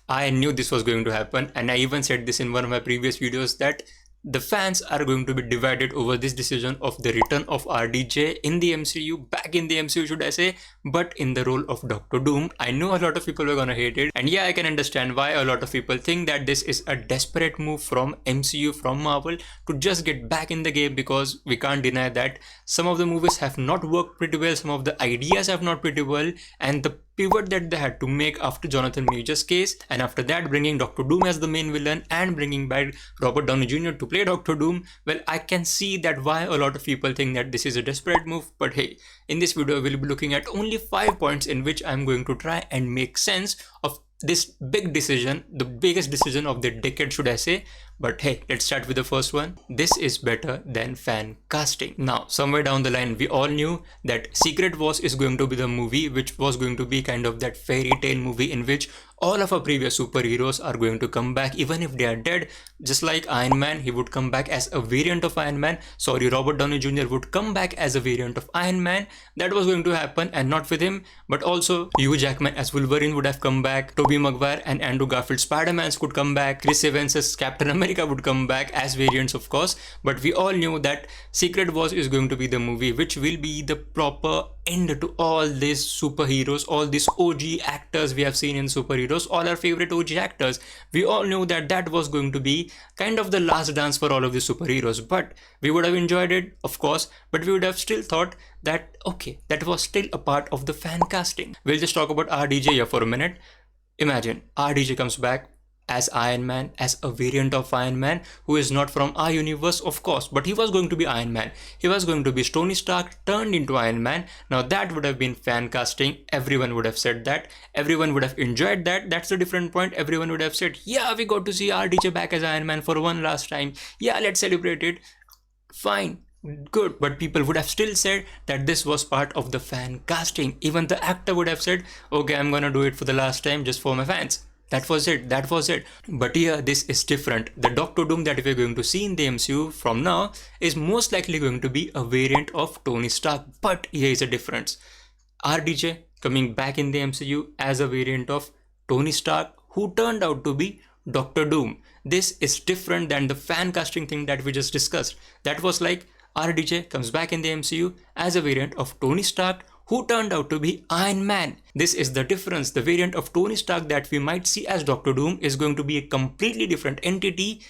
I knew this was going to happen, and I even said this in one of my previous videos that the fans are going to be divided over this decision of the return of RDJ in the MCU, back in the MCU should I say, but in the role of Doctor Doom. I know a lot of people were gonna hate it, and yeah, I can understand why a lot of people think that this is a desperate move from MCU, from Marvel, to just get back in the game, because we can't deny that some of the movies have not worked pretty well, some of the ideas have not pretty well, and the pivot that they had to make after Jonathan Major's case, and after that bringing Doctor Doom as the main villain and bringing back Robert Downey Jr. to play Doctor Doom, well, I can see that why a lot of people think that this is a desperate move. But hey, in this video we'll be looking at only 5 points in which I'm going to try and make sense of this big decision, the biggest decision of the decade should I say. But hey, let's start with the first one. This is better than fan casting. Now, somewhere down the line, we all knew that Secret Wars is going to be the movie which was going to be kind of that fairy tale movie in which all of our previous superheroes are going to come back even if they are dead. Just like Iron Man, he would come back as a variant of Iron Man. Sorry, Robert Downey Jr. would come back as a variant of Iron Man. That was going to happen, and not with him, but also Hugh Jackman as Wolverine would have come back. Tobey Maguire and Andrew Garfield Spider-Mans could come back. Chris Evans as Captain America would come back as variants, of course. But we all knew that Secret Wars is going to be the movie which will be the proper end to all these superheroes, all these OG actors we have seen in superheroes, all our favorite OG actors. We all knew that that was going to be kind of the last dance for all of the superheroes, but we would have enjoyed it, of course, but we would have still thought that okay, that was still a part of the fan casting. We'll just talk about RDJ here for a minute. Imagine RDJ comes back as Iron Man, as a variant of Iron Man who is not from our universe, of course, but he was going to be Iron Man. He was going to be Tony Stark turned into Iron Man. Now that would have been fan casting. Everyone would have said that. Everyone would have enjoyed that. That's the different point. Everyone would have said, yeah, we got to see RDJ back as Iron Man for one last time. Yeah, let's celebrate it. Fine. Good, but people would have still said that this was part of the fan casting. Even the actor would have said, okay, I'm gonna do it for the last time just for my fans. That was it, that was it. But here, this is different. The Doctor Doom that we're going to see in the MCU from now is most likely going to be a variant of Tony Stark. But here is a difference. RDJ coming back in the MCU as a variant of Tony Stark, who turned out to be Doctor Doom. This is different than the fan casting thing that we just discussed. That was like RDJ comes back in the MCU as a variant of Tony Stark, who turned out to be Iron Man. This is the difference. The variant of Tony Stark that we might see as Doctor Doom is going to be a completely different entity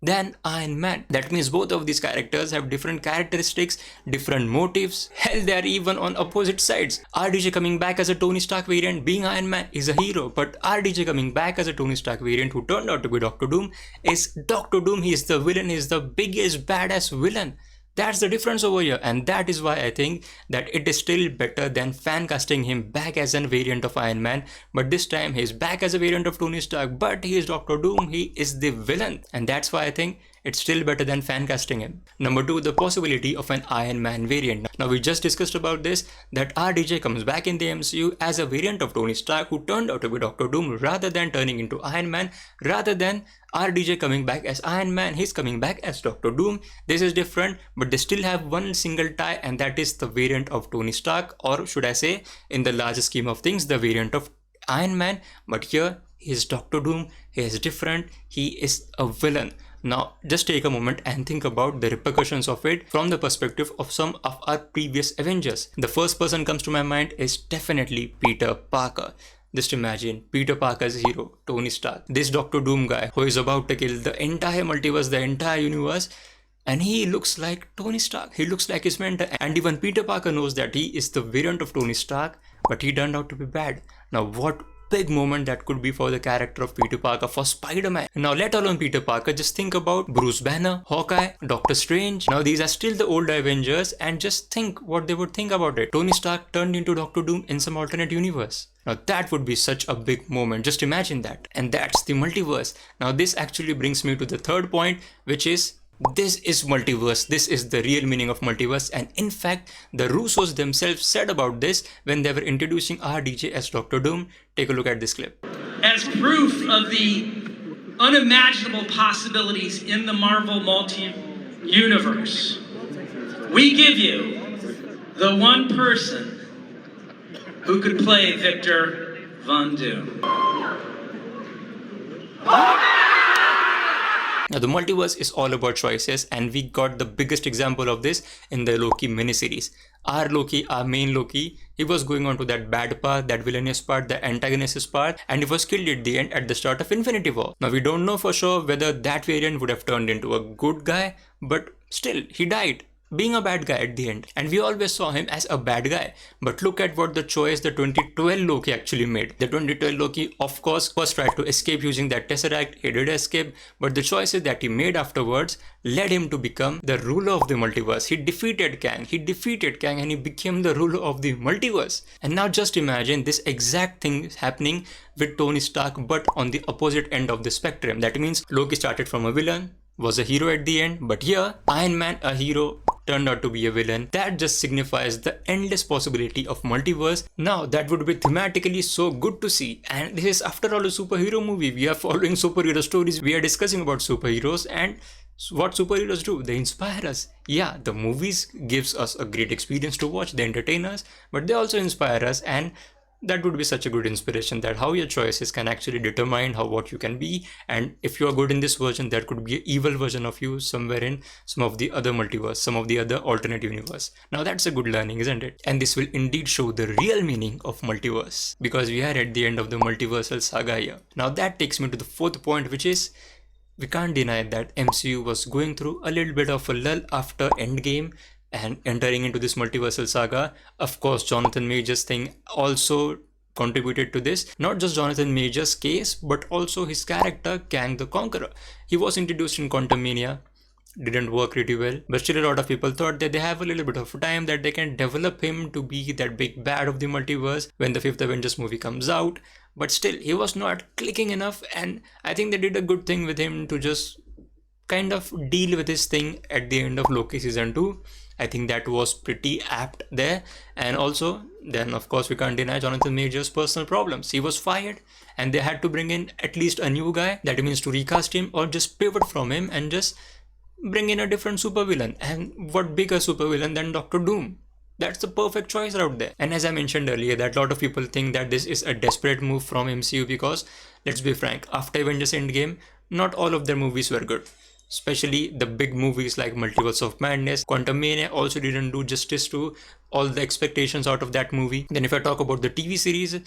than Iron Man. That means both of these characters have different characteristics, different motives. Hell, they are even on opposite sides. RDJ coming back as a Tony Stark variant being Iron Man is a hero, but RDJ coming back as a Tony Stark variant who turned out to be Doctor Doom is Doctor Doom. He is the villain, he is the biggest badass villain. That's the difference over here, and that is why I think that it is still better than fan casting him back as a variant of Iron Man. But this time he's back as a variant of Tony Stark, but he is Doctor Doom, he is the villain, and that's why I think it's still better than fan casting him. Number 2, the possibility of an Iron Man variant. Now we just discussed about this, that RDJ comes back in the MCU as a variant of Tony Stark who turned out to be Doctor Doom rather than turning into Iron Man, rather than RDJ coming back as Iron Man, he's coming back as Doctor Doom. This is different, but they still have one single tie, and that is the variant of Tony Stark, or should I say, in the larger scheme of things, the variant of Iron Man. But here, he is Doctor Doom, he is different, he is a villain. Now, just take a moment and think about the repercussions of it from the perspective of some of our previous Avengers. The first person comes to my mind is definitely Peter Parker. Just imagine Peter Parker's hero, Tony Stark, this Doctor Doom guy who is about to kill the entire multiverse, the entire universe, and he looks like Tony Stark. He looks like his mentor, and even Peter Parker knows that he is the variant of Tony Stark, but he turned out to be bad. Now, what big moment that could be for the character of Peter Parker, for Spider-Man. Now, let alone Peter Parker, just think about Bruce Banner, Hawkeye, Doctor Strange. Now, these are still the old Avengers, and just think what they would think about it. Tony Stark turned into Doctor Doom in some alternate universe. Now, that would be such a big moment. Just imagine that. And that's the multiverse. Now, this actually brings me to the third point, which is this is multiverse. This is the real meaning of multiverse, and in fact the Russos themselves said about this when they were introducing RDJ as Doctor Doom. Take a look at this clip. As proof of the unimaginable possibilities in the Marvel multi-universe, we give you the one person who could play Victor Von Doom. Now, the multiverse is all about choices, and we got the biggest example of this in the Loki miniseries. Our Loki, our main Loki, he was going on to that bad path, that villainous part, the antagonist's part, and he was killed at the end at the start of Infinity War. Now, we don't know for sure whether that variant would have turned into a good guy, but still, he died, being a bad guy at the end, and we always saw him as a bad guy. But look at what the choice the 2012 Loki actually made. The 2012 Loki, of course, first tried to escape using that Tesseract. He did escape, but the choices that he made afterwards led him to become the ruler of the multiverse. He defeated Kang, and he became the ruler of the multiverse. And now just imagine this exact thing happening with Tony Stark, but on the opposite end of the spectrum. That means Loki started from a villain, was a hero at the end, but here Iron Man, a hero, turned out to be a villain. That just signifies the endless possibility of multiverse. Now that would be thematically so good to see, and this is after all a superhero movie. We are following superhero stories, we are discussing about superheroes, and what superheroes do, they inspire us. Yeah, the movies gives us a great experience to watch, they entertain us, but they also inspire us, and that would be such a good inspiration that how your choices can actually determine how what you can be. And if you are good in this version, there could be an evil version of you somewhere in some of the other multiverse, some of the other alternate universe. Now that's a good learning, isn't it? And this will indeed show the real meaning of multiverse, because we are at the end of the multiversal saga here. Now that takes me to the fourth point, which is we can't deny that MCU was going through a little bit of a lull after Endgame and entering into this multiversal saga. Of course, Jonathan Majors thing also contributed to this. Not just Jonathan Majors' case, but also his character, Kang the Conqueror. He was introduced in Quantumania, didn't work really well, but still a lot of people thought that they have a little bit of time that they can develop him to be that big bad of the multiverse when the 5th Avengers movie comes out. But still, he was not clicking enough, and I think they did a good thing with him to just kind of deal with this thing at the end of Loki season 2. I think that was pretty apt there. And also, then of course we can't deny Jonathan Majors' personal problems. He was fired and they had to bring in at least a new guy. That means to recast him or just pivot from him and just bring in a different supervillain. And what bigger supervillain than Doctor Doom? That's the perfect choice out there. And as I mentioned earlier, that a lot of people think that this is a desperate move from MCU because, let's be frank, after Avengers Endgame, not all of their movies were good. Especially the big movies like Multiverse of Madness. Quantumania also didn't do justice to all the expectations out of that movie. Then if I talk about the TV series,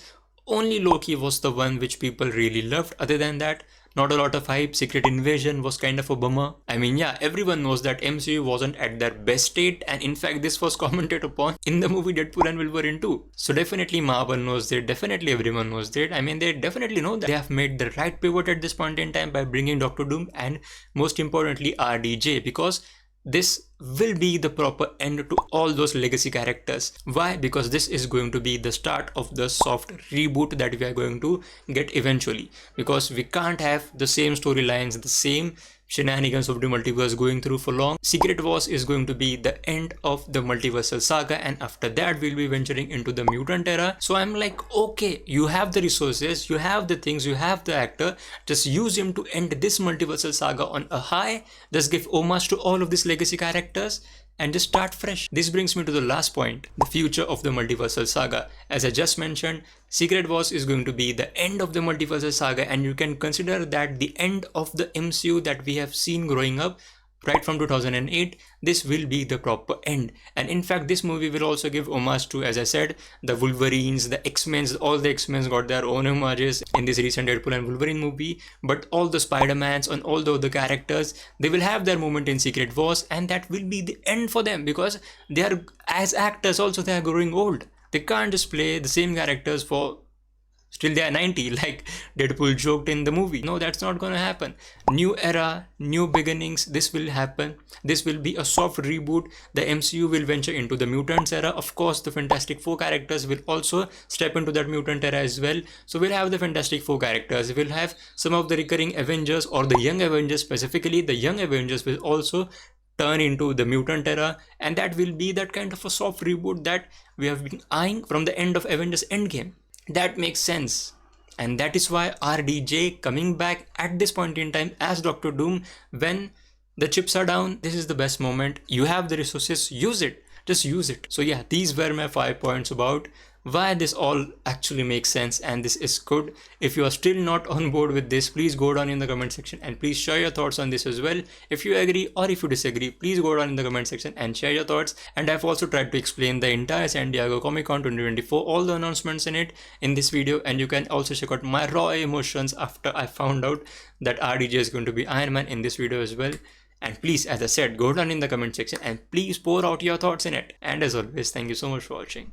only Loki was the one which people really loved. Other than that, not a lot of hype. Secret Invasion was kind of a bummer. I mean, yeah, everyone knows that MCU wasn't at their best state, and in fact this was commented upon in the movie Deadpool and Wolverine 2. So definitely Marvel knows that, definitely everyone knows that. I mean, they definitely know that they have made the right pivot at this point in time by bringing Doctor Doom and most importantly RDJ, because this will be the proper end to all those legacy characters. Why? Because this is going to be the start of the soft reboot that we are going to get eventually. Because we can't have the same storylines, the same shenanigans of the multiverse going through for long. Secret Wars is going to be the end of the multiversal saga, and after that we'll be venturing into the mutant era. So I'm like, okay, you have the resources, you have the things, you have the actor, just use him to end this multiversal saga on a high. Just give homage to all of these legacy characters and just start fresh. This brings me to the last point, the future of the multiversal saga. As I just mentioned, Secret Wars is going to be the end of the multiversal saga, and you can consider that the end of the MCU that we have seen growing up right from 2008. This will be the proper end, and in fact this movie will also give homage to, as I said, the Wolverines, the X-Men. All the X-Men got their own homages in this recent Deadpool and Wolverine movie, but all the Spider-Mans and all the other characters, they will have their moment in Secret Wars, and that will be the end for them, because they are, as actors also, they are growing old. They can't just play the same characters for still they are 90 like Deadpool joked in the movie. No, that's not gonna happen. New era, new beginnings, this will happen. This will be a soft reboot. The MCU will venture into the mutants era. Of course, the Fantastic Four characters will also step into that mutant era as well. So we'll have the Fantastic Four characters. We'll have some of the recurring Avengers, or the young Avengers specifically. The young Avengers will also turn into the mutant era, and that will be that kind of a soft reboot that we have been eyeing from the end of Avengers Endgame. That makes sense, and that is why RDJ coming back at this point in time as Doctor Doom, when the chips are down, this is the best moment. You have the resources, use it, just use it. So yeah, these were my 5 points about why this all actually makes sense and this is good. If you are still not on board with this, please go down in the comment section and please share your thoughts on this as well. If you agree or if you disagree, please go down in the comment section and share your thoughts. And I've also tried to explain the entire San Diego Comic Con 2024, all the announcements in it in this video, and you can also check out my raw emotions after I found out that RDJ is going to be Iron Man in this video as well. And please, as I said, go down in the comment section and please pour out your thoughts in it. And as always, thank you so much for watching.